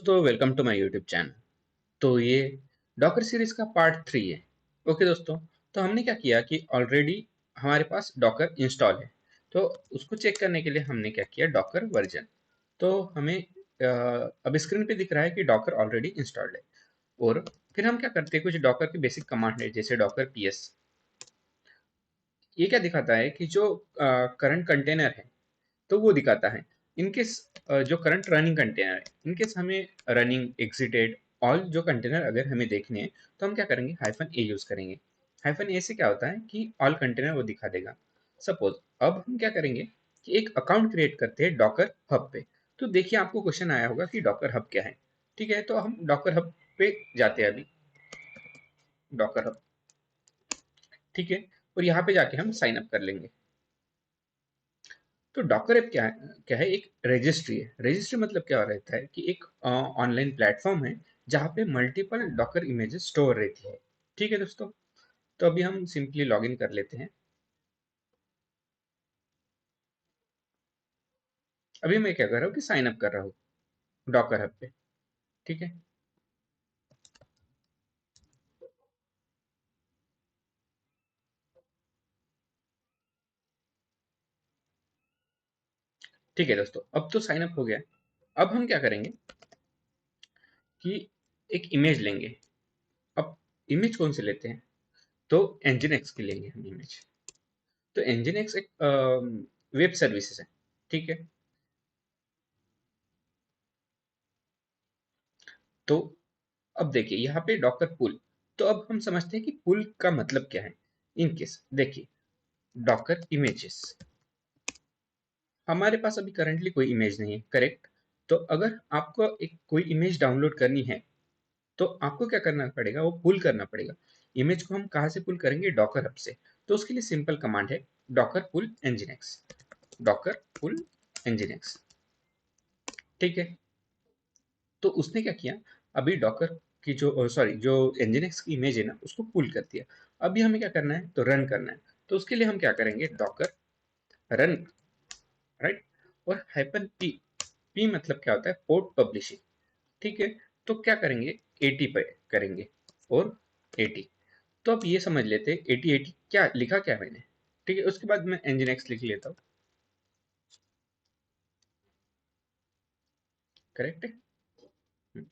दोस्तों, welcome to my YouTube channel. तो ये डॉकर सीरीज का पार्ट 3 है। ओके दोस्तों, तो हमने क्या किया कि ऑलरेडी हमारे पास डॉकर इंस्टॉल है। तो उसको चेक करने के लिए हमने क्या किया, डॉकर वर्जन। तो हमें अब स्क्रीन पे दिख रहा है कि डॉकर ऑलरेडी इंस्टॉल्ड है। और फिर हम क्या करते हैं, कुछ डॉकर की बेसिक कमांड है, जैसे डॉकर पीएस। ये क्या दिखाता है कि जो करंट कंटेनर है तो वो दिखाता है। इनकेस जो करंट रनिंग कंटेनर है, इनकेस हमें रनिंग एग्जिटेड ऑल जो कंटेनर अगर हमें देखने हैं, तो हम क्या करेंगे, हाइफन ए यूज करेंगे। हाइफन ए से क्या होता है कि ऑल कंटेनर वो दिखा देगा। सपोज अब हम क्या करेंगे कि एक अकाउंट क्रिएट करते हैं डॉकर हब पे। तो देखिए, आपको क्वेश्चन आया होगा कि डॉकर हब क्या है। ठीक है, तो हम डॉकर हब पे जाते हैं अभी। डॉकर हब, ठीक है। और यहाँ पे जाके हम साइन अप कर लेंगे। तो डॉकर ऐप क्या है, एक रजिस्ट्री है। रजिस्ट्री मतलब क्या रहता है कि एक ऑनलाइन प्लेटफॉर्म है जहाँ पे मल्टीपल डॉकर इमेजेस स्टोर रहती है। ठीक है दोस्तों, तो अभी हम सिंपली लॉगिन कर लेते हैं। अभी मैं क्या कर रहा हूँ कि साइन अप कर रहा हूँ डॉकर हब पे। ठीक है, ठीक है दोस्तों, अब तो साइन अप हो गया। अब हम क्या करेंगे कि एक इमेज लेंगे। अब इमेज कौन से लेते हैं, तो एनजिन की लेंगे हम इमेज। तो एनजिन एक वेब सर्विसेज है। ठीक है, तो अब देखिए यहाँ पे डॉकर पुल। तो अब हम समझते हैं कि पुल का मतलब क्या है। इन केस देखिए, डॉकर इमेजेस, हमारे पास अभी करंटली कोई इमेज नहीं है, करेक्ट। तो अगर आपको एक कोई इमेज डाउनलोड करनी है, तो आपको क्या करना पड़ेगा, वो पुल करना पड़ेगा। इमेज को हम कहाँ से पुल करेंगे, डॉकर हब से। तो उसके लिए सिंपल कमांड है डॉकर पुल एनजिन। डॉकर पुल एनजिन, ठीक है। तो उसने क्या किया, अभी डॉकर की जो सॉरी जो एनजिन की इमेज है ना, उसको पुल कर दिया। अभी हमें क्या करना है, तो रन करना है। तो उसके लिए हम क्या करेंगे, डॉकर रन, राइट। और हाइपन पी, पी मतलब क्या होता है, पोर्ट पब्लिशिंग। ठीक है, तो क्या करेंगे, 80 पे करेंगे। और 80, तो अब ये समझ लेते हैं 80 क्या लिखा, क्या मैंने। ठीक है, उसके बाद मैं एनजिन लिख लेता हूँ। करेक्ट है। हम्म,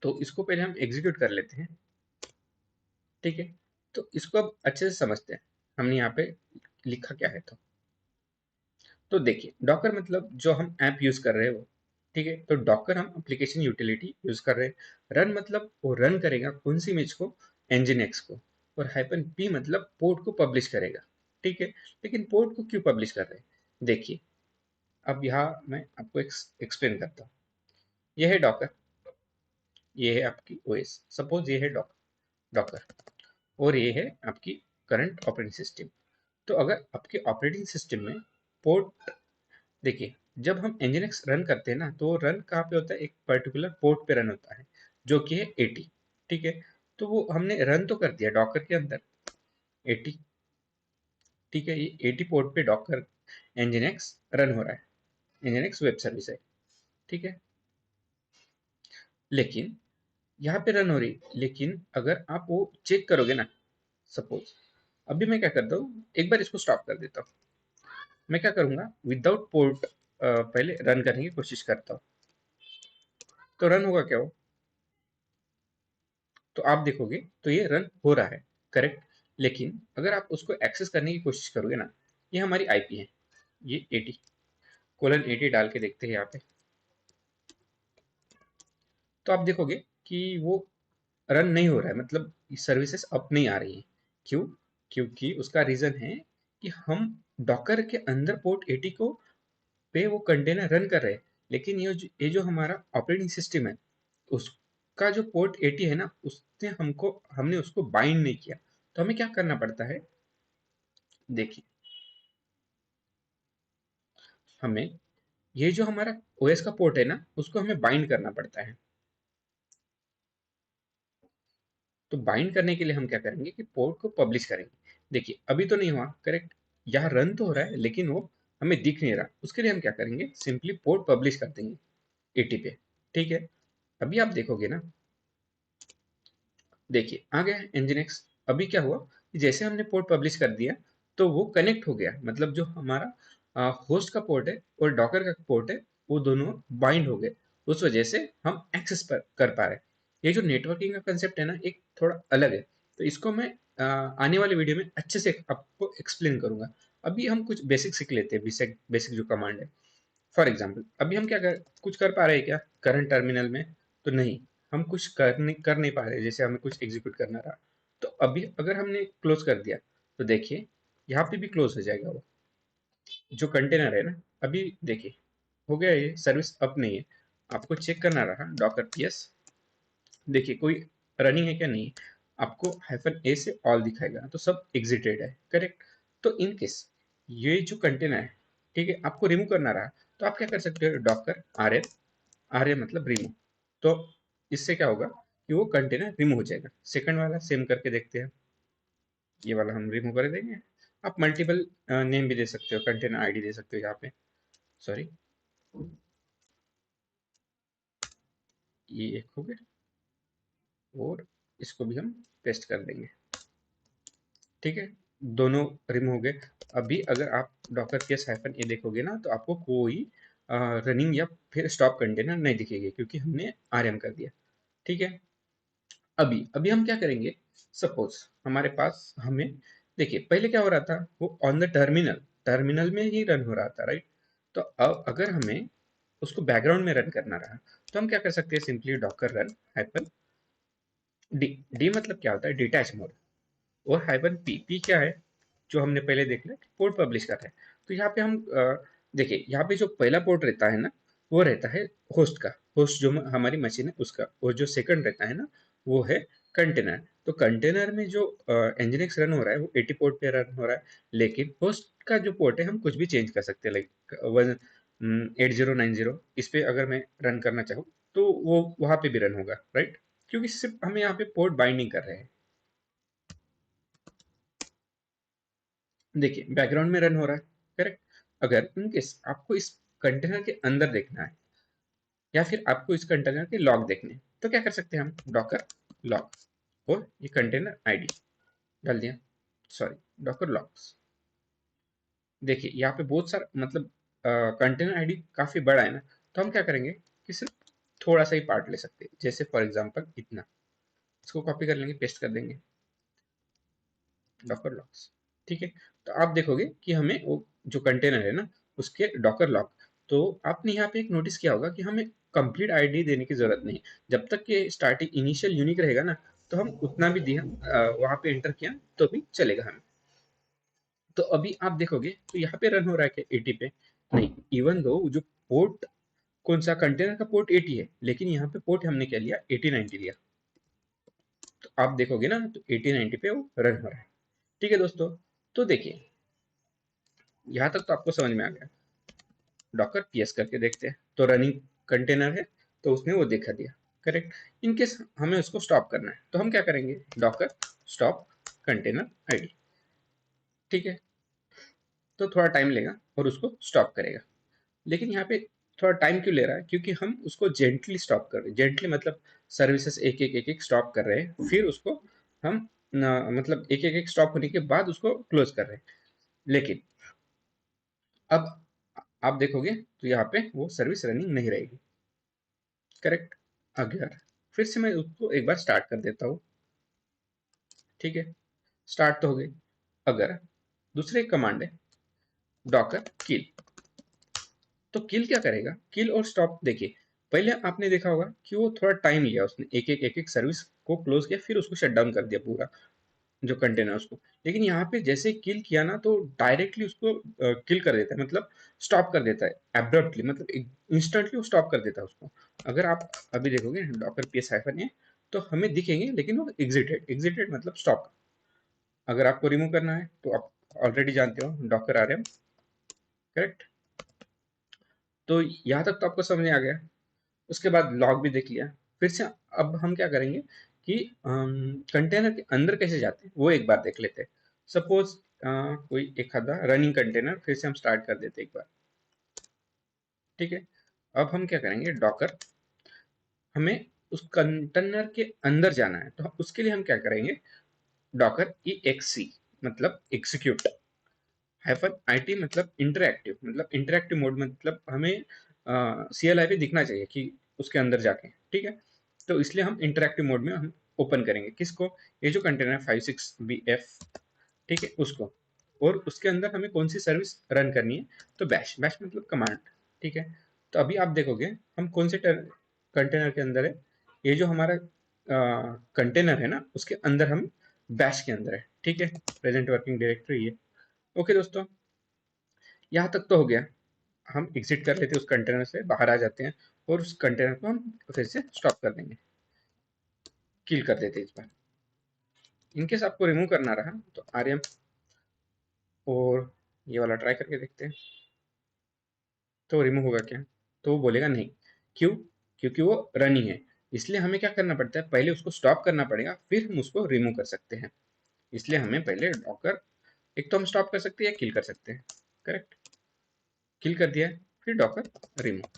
तो इसको पहले हम एग्जीक्यूट कर लेते हैं। ठीक है, तो इसको अब अच्छे से समझते हैं, हमने यहाँ पे लिखा क्या है। तो देखिए, डॉकर मतलब जो हम ऐप यूज कर रहे हैं वो। ठीक है, तो डॉकर हम एप्लीकेशन यूटिलिटी यूज कर रहे हैं। रन मतलब वो रन करेगा कौन सी इमेज को, एनजिन को। और हाइपन पी मतलब पोर्ट को पब्लिश करेगा। ठीक है, लेकिन पोर्ट को क्यों पब्लिश कर रहे हैं, देखिए। अब यहाँ मैं आपको एक्सप्लेन करता हूँ। ये है डॉकर, ये है आपकी ओएस। सपोज ये है डॉकर, और ये है आपकी करंट ऑपरेटिंग सिस्टम। तो अगर आपके ऑपरेटिंग सिस्टम में पोर्ट, देखिए, जब हम nginx रन करते हैं ना, तो रन कहाँ पे होता है, एक पर्टिकुलर पोर्ट पे रन होता है, जो कि है 80। ठीक है, तो वो हमने रन तो कर दिया डॉकर के अंदर 80। ठीक है, ये 80 पोर्ट पे डॉकर nginx रन हो रहा है, nginx वेब सर्विस है। ठीक है, लेकिन यहाँ पे रन हो रही, लेकिन अगर आप वो चेक करोगे ना, सपोज अभी मैं क्या करता हूँ, एक बार इसको स्टॉप कर देता हूँ। मैं क्या करूंगा, विदाउट पोर्ट पहले रन करने की कोशिश करता हूँ। तो रन होगा क्या, वो तो आप देखोगे तो ये रन हो रहा है, करेक्ट। लेकिन अगर आप उसको एक्सेस करने की कोशिश करोगे ना, ये हमारी आईपी है, ये 80:80 डाल के देखते हैं यहाँ पे। तो आप देखोगे कि वो रन नहीं हो रहा है, मतलब सर्विसेज अप नहीं आ रही है। क्यों, क्योंकि उसका रीजन है कि हम डॉकर के अंदर पोर्ट 80 को पे वो कंटेनर रन कर रहे हैं। लेकिन ये जो हमारा ऑपरेटिंग सिस्टम है, उसका जो पोर्ट 80 है ना, उसने हमने उसको बाइंड नहीं किया। तो हमें क्या करना पड़ता है, देखिए, हमें ये जो हमारा ओएस का पोर्ट है ना, उसको हमें बाइंड करना पड़ता है। तो बाइंड करने के लिए हम क्या करेंगे कि पोर्ट को पब्लिश करेंगे। देखिए, अभी तो नहीं हुआ, करेक्ट। यहाँ रन तो हो रहा है, लेकिन वो हमें दिख नहीं रहा, उसके लिए हम क्या करेंगे, सिंपली पोर्ट पब्लिश कर देंगे 80 पे। ठीक है, अभी आप देखोगे ना, देखिए आ गया Nginx। अभी क्या हुआ कि जैसे हमने पोर्ट पब्लिश कर दिया तो वो कनेक्ट हो गया, मतलब जो हमारा होस्ट का पोर्ट है और डॉकर का पोर्ट है वो दोनों बाइंड हो गए, उस वजह से हम एक्सेस कर पा रहे हैं। ये जो नेटवर्किंग का कंसेप्ट है ना, एक थोड़ा अलग है, तो इसको मैं आने वाले वीडियो में अच्छे से आपको एक्सप्लेन करूंगा। अभी हम कुछ बेसिक सीख लेते हैं, बेसिक बेसिक जो कमांड है। फॉर एग्जाम्पल अभी हम कुछ कर पा रहे हैं क्या करंट टर्मिनल में, तो नहीं, हम कुछ कर नहीं पा रहे, जैसे हमें कुछ एग्जीक्यूट करना रहा। तो अभी अगर हमने क्लोज कर दिया तो देखिए यहाँ पे भी क्लोज हो जाएगा वो जो कंटेनर है ना। अभी देखिए हो गया, ये सर्विस अप नहीं है। आपको चेक करना रहा डॉकर पीएस, देखिए कोई रनिंग है क्या, नहीं। आपको -a से ऑल दिखाएगा, तो सब एग्जिटेड है, करेक्ट। तो इन केस ये जो कंटेनर है, ठीक है, आपको रिमूव करना रहा तो आप क्या कर सकते हो, डॉकर आर मतलब रिमूव। तो इससे क्या होगा कि वो कंटेनर रिमूव हो जाएगा। सेकंड वाला सेम करके देखते हैं, ये वाला हम रिमूव कर देंगे। आप मल्टीपल नेम भी दे सकते हो, कंटेनर आईडी दे सकते हो यहाँ पे, सॉरी, ये एक हो गया और इसको भी हम पेस्ट कर देंगे। ठीक है, दोनों रिमूव हो गए। अभी अगर आप डॉकर केस -a देखोगे ना, तो आपको कोई रनिंग या फिर स्टॉप कंटेनर नहीं दिखेगी, क्योंकि हमने आरएम कर दिया। ठीक है, अभी अभी हम क्या करेंगे, सपोज हमारे पास हमें, देखिए पहले क्या हो रहा था, वो ऑन द टर्मिनल टर्मिनल में ही रन हो रहा था, राइट। तो अब अगर हमें उसको बैकग्राउंड में रन करना रहा, तो हम क्या कर सकते हैं, simply Docker run hyphen D. D मतलब क्या होता है, डिटैच मोड। और हाइफन पी, पी क्या है, जो हमने पहले देख लिया, पोर्ट पब्लिश कर रहे हैं। तो यहाँ पे हम देखिए यहाँ पे जो पहला पोर्ट रहता है ना, वो रहता है होस्ट का, होस्ट जो हमारी मशीन है उसका, और जो सेकंड रहता है ना, वो है कंटेनर। तो कंटेनर में जो Nginx रन हो रहा है वो 80 पोर्ट पे रन हो रहा है, लेकिन होस्ट का जो पोर्ट है हम कुछ भी चेंज कर सकते हैं, लाइक 8090, इस पे अगर मैं रन करना चाहूँ तो वो वहां पे भी रन होगा, राइट, क्योंकि सिर्फ हमें यहाँ पे पोर्ट बाइंडिंग कर रहे हैं। देखिए बैकग्राउंड में रन हो रहा है, करेक्ट। अगर इनकेस आपको इस कंटेनर के अंदर देखना है या फिर आपको इस कंटेनर के लॉग देखने हैं, तो क्या कर सकते हैं हम, डॉकर लॉग और ये कंटेनर आईडी डाल दिया, सॉरी, डॉकर लॉग्स। देखिए यहाँ पे बहुत सारा, मतलब कंटेनर आईडी काफी बड़ा है ना, तो हम क्या करेंगे कि सिर्फ थोड़ा सा ही पार्ट ले सकते हैं, जैसे फॉर एग्जांपल इतना, इसको कॉपी कर लेंगे, पेस्ट कर देंगे, डॉकर लॉक्स। ठीक है, तो आप देखोगे कि हमें वो जो कंटेनर है ना, उसके डॉकर लॉक, तो आपने यहाँ पे एक नोटिस किया होगा कि हमें कंप्लीट आईडी देने की जरूरत नहीं, जब तक कि स्टार्टिंग इनिशियल यूनिक रहेगा ना, तो हम उतना भी दिया वहां पे एंटर किया तो भी चलेगा हमें। तो अभी आप देखोगे तो यहाँ पे रन हो रहा है क्या 80 पे, नहीं, इवन दो जो पोर्ट, कौन सा कंटेनर का पोर्ट 80 है, लेकिन यहाँ पे पोर्ट हमने क्या लिया, 8090 लिया। तो आप देखोगे ना, तो 8090 पे वो रन हो रहा है। ठीक है दोस्तों, तो देखिए यहाँ तक तो आपको समझ में आ गया। डॉकर पीएस करके देखते हैं, तो रनिंग कंटेनर है, तो उसने वो दिखा दिया, करेक्ट। इनकेस हमें उसको स्टॉप करना है तो हम क्या करेंगे, डॉकर स्टॉप कंटेनर आईडी। ठीक है, तो थोड़ा टाइम लेगा और उसको स्टॉप करेगा। लेकिन यहाँ पे थोड़ा टाइम क्यों ले रहा है, क्योंकि हम उसको जेंटली स्टॉप कर रहे हैं, जेंटली मतलब सर्विसेज एक एक स्टॉप कर रहे हैं, फिर उसको हम मतलब एक स्टॉप होने के बाद उसको क्लोज कर रहे हैं। लेकिन अब आप देखोगे तो यहाँ पे वो सर्विस रनिंग नहीं रहेगी, करेक्ट। अगर फिर से मैं उसको एक बार स्टार्ट कर देता हूँ, ठीक है, स्टार्ट तो हो गई। अगर दूसरे कमांड है डॉकर किल, तो किल क्या करेगा, किल और स्टॉप, देखिए पहले आपने देखा होगा कि वो थोड़ा टाइम लिया, उसने एक सर्विस को क्लोज किया, फिर उसको शट डाउन कर दिया पूरा जो कंटेनर उसको। लेकिन यहाँ पे जैसे किल किया ना, तो डायरेक्टली उसको किल कर देता है, मतलब स्टॉप कर देता है एब्रप्टली, मतलब इंस्टेंटली वो स्टॉप कर देता है उसको। अगर आप अभी देखोगे डॉकर पीएस -a, तो हमें दिखेंगे, लेकिन वो एग्जिटेड, एग्जिटेड मतलब स्टॉप। अगर आपको रिमूव करना है तो आप ऑलरेडी जानते हो डॉकर आरएम, करेक्ट। तो यहाँ तक तो आपको समझ में आ गया। उसके बाद लॉग भी देख लिया। फिर से अब हम क्या करेंगे कि कंटेनर के अंदर कैसे जाते हैं वो एक बार देख लेते हैं। सपोज कोई एक आधा रनिंग कंटेनर फिर से हम स्टार्ट कर देते एक बार। ठीक है, अब हम क्या करेंगे, डॉकर, हमें उस कंटेनर के अंदर जाना है, तो उसके लिए हम क्या करेंगे, डॉकर EXC मतलब एग्जीक्यूट हाइफन IT मतलब इंटरएक्टिव, मतलब इंटरएक्टिव मोड, मतलब हमें CLI पे दिखना चाहिए कि उसके अंदर जाके। ठीक है, तो इसलिए हम इंटरएक्टिव मोड में हम ओपन करेंगे किसको, ये जो कंटेनर 56BF, ठीक है, उसको। और उसके अंदर हमें कौन सी सर्विस रन करनी है, तो बैश, बैश मतलब कमांड। ठीक है, तो अभी आप देखोगे हम कौन से कंटेनर के अंदर है, ये जो हमारा कंटेनर है ना, उसके अंदर हम बैश के अंदर है। ठीक है, प्रेजेंट वर्किंग डायरेक्टरी ये। ओके दोस्तों, यहाँ तक तो हो गया। हम एग्जिट कर लेते हैं उस कंटेनर से, बाहर आ जाते हैं और उस कंटेनर को हम फिर से स्टॉप कर देंगे, किल कर देते हैं इस बार। इनकेस आपको रिमूव करना रहा तो RM और ये वाला ट्राई करके देखते हैं, तो रिमूव होगा क्या, तो वो बोलेगा नहीं। क्यों, क्योंकि वो रनिंग है। इसलिए हमें क्या करना पड़ता है, पहले उसको स्टॉप करना पड़ेगा, फिर हम उसको रिमूव कर सकते हैं। इसलिए हमें पहले डॉकर, एक तो हम स्टॉप कर सकते हैं या किल कर सकते हैं, करेक्ट, किल कर दिया है, फिर डॉकर रिमूव।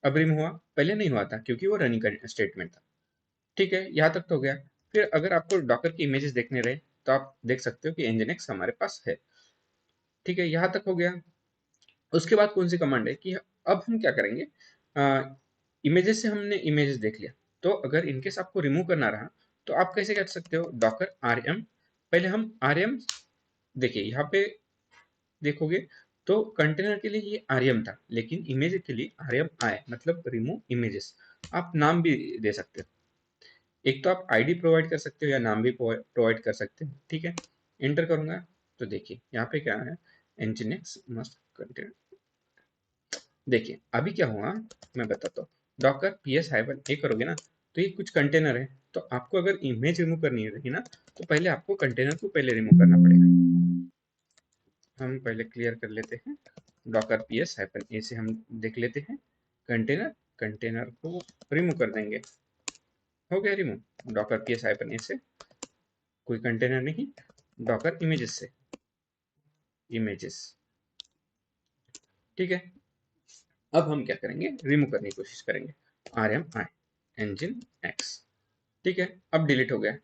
अब रिमूव हुआ, पहले नहीं हुआ था क्योंकि वो रनिंग का स्टेटमेंट था। ठीक है, यहाँ तक तो हो गया। फिर अगर आपको डॉकर की इमेजेस देखने रहे तो आप देख सकते हो कि nginx हमारे पास है। ठीक है, यहाँ तक हो गया। उसके बाद कौन सी कमांड है कि अब हम क्या करेंगे, इमेजेस से हमने इमेजेस देख लिया, तो अगर इनकेस आपको रिमूव करना रहा तो आप कैसे कर सकते हो, डॉकर RM, पहले हम RM, देखिए यहाँ पे देखोगे तो कंटेनर के लिए ये RM था, लेकिन इमेज के लिए RMI मतलब रिमूव इमेजेस। आप नाम भी दे सकते हो, एक तो आप आईडी प्रोवाइड कर सकते हो या नाम भी प्रोवाइड कर सकते हो। ठीक है, एंटर करूंगा तो देखिए यहाँ पे क्या है, nginx मस्ट कंटेनर। देखिए अभी क्या हुआ, मैं बताता हूँ, डॉकर PS-A करोगे ना, तो ये कुछ कंटेनर है, तो आपको अगर इमेज रिमूव करनी रही ना, तो पहले आपको कंटेनर को पहले रिमूव करना पड़ेगा। हम पहले क्लियर कर लेते हैं, डॉकर PS-A से हम देख लेते हैं कंटेनर, कंटेनर को रिमूव कर देंगे। हो गया रिमूव, डॉकर PS-A से कोई कंटेनर नहीं, डॉकर इमेजेस से इमेजेस। ठीक है, अब हम क्या करेंगे, रिमूव करने की कोशिश करेंगे, RMI nginx। ठीक है, अब डिलीट हो गया।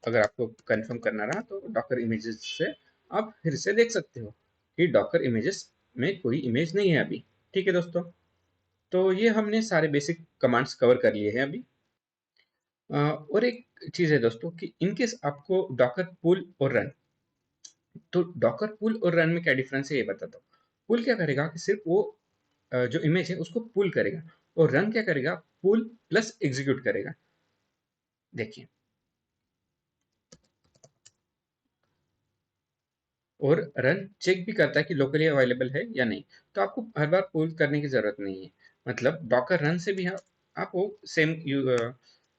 अगर आपको कंफर्म करना रहा तो डॉकर इमेजेस से आप फिर से देख सकते हो कि डॉकर इमेजेस में कोई इमेज नहीं है अभी। ठीक है दोस्तों, तो ये हमने सारे बेसिक कमांड्स कवर कर लिए हैं अभी। और एक चीज है दोस्तों कि इनकेस आपको डॉकर पुल और रन, तो डॉकर पुल और रन में क्या डिफरेंस है ये बताता हूँ। पुल क्या करेगा कि सिर्फ वो जो इमेज है उसको पुल करेगा, और रन क्या करेगा, पुल प्लस एग्जीक्यूट करेगा। देखिए, और रन चेक भी करता है कि लोकली अवेलेबल है या नहीं, तो आपको हर बार पुल करने की जरूरत नहीं है। मतलब डॉकर रन से भी आप वो सेम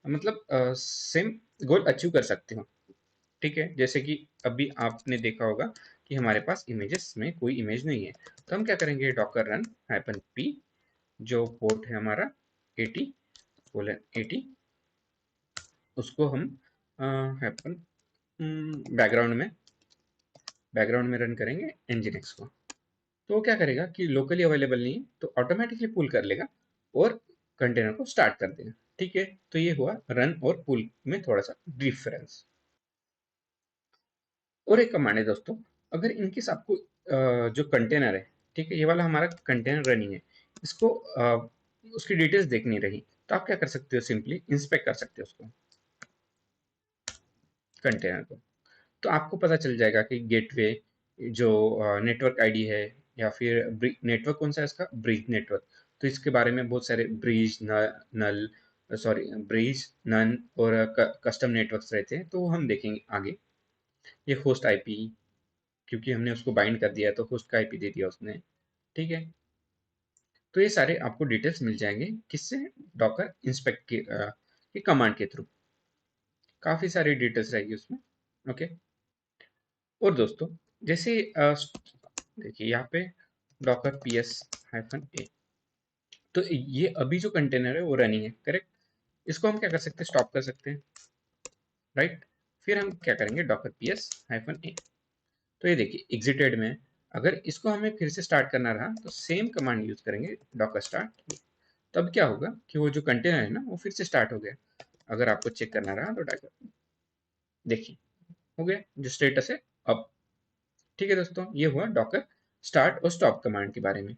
मतलब सेम गोल अचीव कर सकते हो। ठीक है, जैसे कि अभी आपने देखा होगा कि हमारे पास इमेजेस में कोई इमेज नहीं है, तो हम क्या करेंगे, डॉकर रन -p, जो पोर्ट है हमारा 80:80, उसको हम हैपन बैकग्राउंड में रन करेंगे nginx को। तो वो क्या करेगा कि लोकली अवेलेबल नहीं है तो ऑटोमेटिकली पुल कर लेगा और कंटेनर को स्टार्ट कर देगा। ठीक है, तो ये हुआ रन और पुल में थोड़ा सा डिफरेंस। और एक कमांड है दोस्तों, अगर इनकेस आपको जो कंटेनर है, ठीक है, ये वाला हमारा कंटेनर रनिंग है, इसको उसकी डिटेल्स देखनी रही, तो आप क्या कर सकते हो, सिंपली इंस्पेक्ट कर सकते हो उसको, कंटेनर को। तो आपको पता चल जाएगा कि गेटवे जो नेटवर्क आईडी है, या फिर नेटवर्क कौन सा है इसका, ब्रिज नेटवर्क। तो इसके बारे में बहुत सारे ब्रिज नल सॉरी ब्रिज नन और कस्टम नेटवर्क्स रहते हैं, तो वो हम देखेंगे आगे। ये होस्ट आईपी, क्योंकि हमने उसको बाइंड कर दिया है तो होस्ट का आईपी दे दिया उसने। ठीक है, तो ये सारे आपको डिटेल्स मिल जाएंगे किससे, डॉकर इंस्पेक्ट के कमांड के थ्रू, काफी सारी डिटेल्स रहेगी उसमें। ओके, और दोस्तों जैसे देखिए यहाँ पे डॉकर PS-A, तो ये अभी जो कंटेनर है वो रनिंग है, करेक्ट, इसको हम क्या कर सकते हैं, स्टॉप कर सकते हैं, राइट। फिर हम क्या करेंगे, डॉकर PS-A, तो ये देखिए एग्जिटेड में, अगर इसको हमें फिर से स्टार्ट करना रहा तो सेम कमांड यूज करेंगे डॉकर स्टार्ट। तब क्या होगा कि वो जो कंटेनर है ना वो फिर से स्टार्ट हो गया। अगर आपको चेक करना रहा तो डॉकर देखिए हो गया जो स्टेटस है अब। ठीक है दोस्तों, ये हुआ डॉकर स्टार्ट और स्टॉप कमांड के बारे में।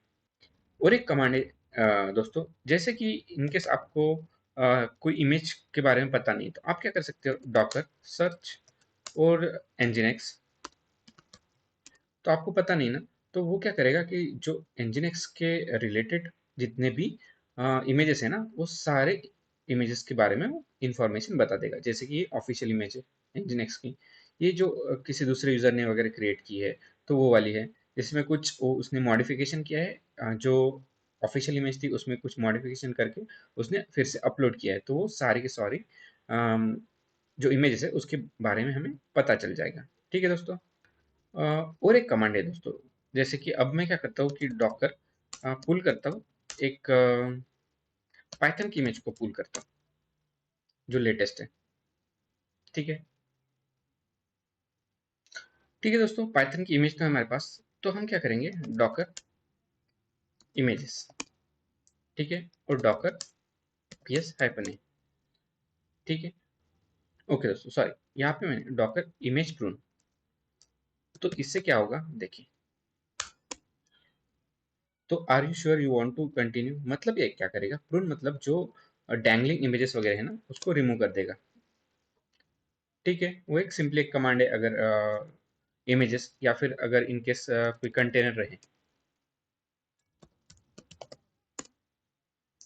और एक कमांड है दोस्तों, जैसे कि इनकेस आपको कोई इमेज के बारे में पता नहीं तो आप क्या कर सकते हो, डॉकर सर्च और nginx। तो आपको पता नहीं ना, तो वो क्या करेगा कि जो nginx के रिलेटेड जितने भी इमेजेस है ना वो सारे इमेजेस के बारे में वो इंफॉर्मेशन बता देगा। जैसे कि ये ऑफिशियल इमेज है nginx की, ये जो किसी दूसरे यूजर ने वगैरह क्रिएट की है तो वो वाली है, जिसमें कुछ वो उसने मॉडिफिकेशन किया है, जो ऑफिशियल इमेज थी उसमें कुछ मॉडिफिकेशन करके उसने फिर से अपलोड किया है, तो वो सारी के सारी जो इमेजेस है उसके बारे में हमें पता चल जाएगा। ठीक है दोस्तों। और एक कमांड है दोस्तों, जैसे कि अब मैं क्या करता हूँ कि डॉकर पुल करता हूँ एक पाइथन की इमेज को पुल करता हूँ जो लेटेस्ट है। ठीक है। ठीक है दोस्तों, पाइथन की इमेज तो है हमारे पास, तो हम क्या करेंगे डॉकर इमेजेस। ठीक है। और डॉकर पीएस हाइफन ए। ठीक है। ओके दोस्तों, सॉरी, यहाँ पे मैंने डॉकर इमेज प्रून। तो इससे क्या होगा देखिए, तो are you sure you want to continue, मतलब ये क्या करेगा, प्रून मतलब जो डैंगलिंग इमेजेस वगैरह है ना उसको रिमूव कर देगा। ठीक है, वो एक सिंपली एक कमांड है। अगर इमेजेस या फिर अगर इनकेस कोई कंटेनर रहे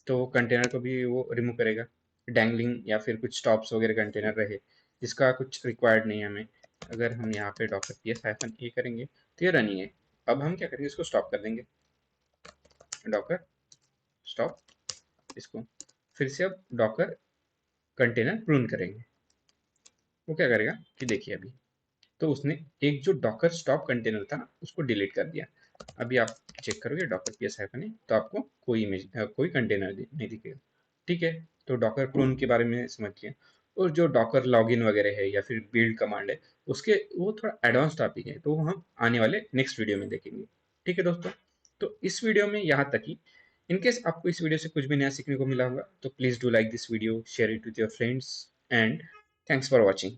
तो वो कंटेनर को भी वो रिमूव करेगा। डैंगलिंग या फिर कुछ स्टॉप्स वगैरह कंटेनर रहे जिसका कुछ रिक्वायर्ड नहीं है हमें, अगर हम यहाँ पे डॉकर पीएस हाइफन ए करेंगे तो ये रनिंग है। अब हम क्या करेंगे, इसको स्टॉप कर देंगे, डॉकर स्टॉप इसको। फिर से अब डॉकर कंटेनर प्रून करेंगे। वो क्या करेगा कि देखिए अभी तो उसने एक जो डॉकर स्टॉप कंटेनर था उसको डिलीट कर दिया। अभी आप चेक करोगे डॉकर पीएस हाइफन ए तो आपको कोई इमेज कोई कंटेनर नहीं दिखेगा। ठीक है। तो डॉकर क्लोन के बारे में समझ लिया। और जो डॉकर लॉगिन वगैरह है या फिर बिल्ड कमांड है उसके वो थोड़ा एडवांस टॉपिक है, तो वो हम आने वाले नेक्स्ट वीडियो में देखेंगे। ठीक है दोस्तों, तो इस वीडियो में यहाँ तक ही। इनकेस आपको इस वीडियो से कुछ भी नया सीखने को मिला होगा तो please do like this video, share it with your friends and thanks for watching.